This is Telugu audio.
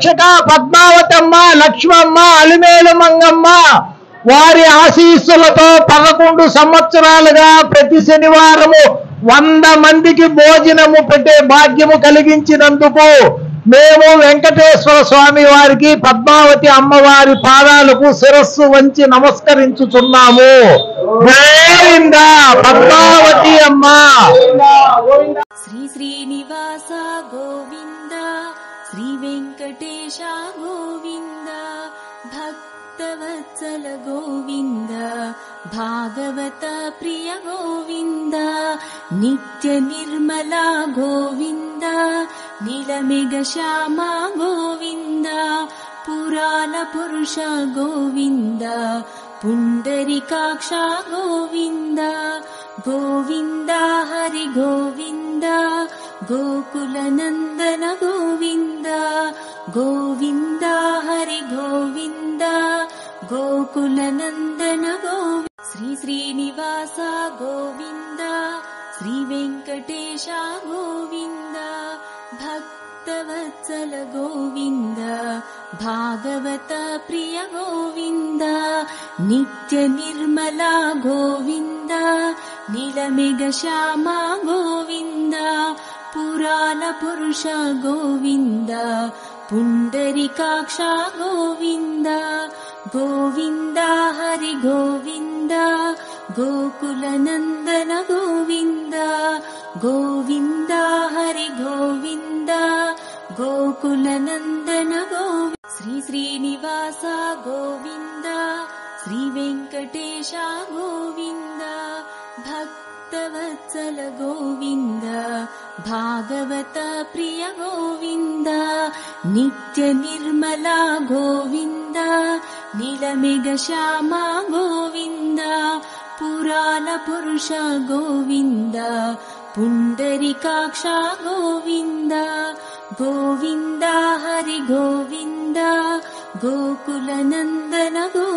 రక్షక పద్మావతమ్మ, లక్ష్మమ్మ, అలిమేలు మంగమ్మ వారి ఆశీస్సులతో 11 సంవత్సరాలుగా ప్రతి శనివారము 100 మందికి భోజనము పెట్టే భాగ్యము కలిగించినందుకు మేము వెంకటేశ్వర స్వామి వారికి, పద్మావతి అమ్మవారి పాదాలకు శిరస్సు వంచి నమస్కరించుచున్నాము. గోవింద పద్మావతి అమ్మ. శ్రీ శ్రీనివాస గోవింద, శ్రీ వెంకటేశ గోవింద, భక్తవత్సల గోవింద, భాగవత ప్రియ గోవింద, నిత్య నిర్మల గోవింద, నీలమేఘ శ్యామ గోవింద, పురాణ పురుష గోవింద, పుండరీకాక్ష గోవింద, గోవింద హరి గోవింద, గోకుల నందన గోవింద, గోవింద హరి గోవింద, గోకుల నందన గోవింద. శ్రీ శ్రీనివాస గోవింద, శ్రీ వెంకటేశ గోవింద, భక్తవత్సల గోవింద, భాగవత ప్రియ గోవింద, నిత్య నిర్మల గోవింద, నీలమేఘ శ్యామ గోవింద, పురాణ పురుష గోవింద, పుండరీకాక్ష గోవింద, గోవింద హరి గోవింద, గోకుల నందన గోవింద, గోవింద హరి గోవింద, గోకుల నందన గోవింద. శ్రీ శ్రీనివాస గోవింద, శ్రీ వెంకటేశ గోవింద, భక్తవత్సల గోవింద, భాగవత ప్రియ గోవింద, నిత్య నిర్మల గోవింద, నీలమేఘ శ్యామ గోవింద, పురాణ పురుష గోవింద, పుండరీకాక్ష గోవింద, గోవింద హరి గోవింద, గోకుల నందన గోవింద.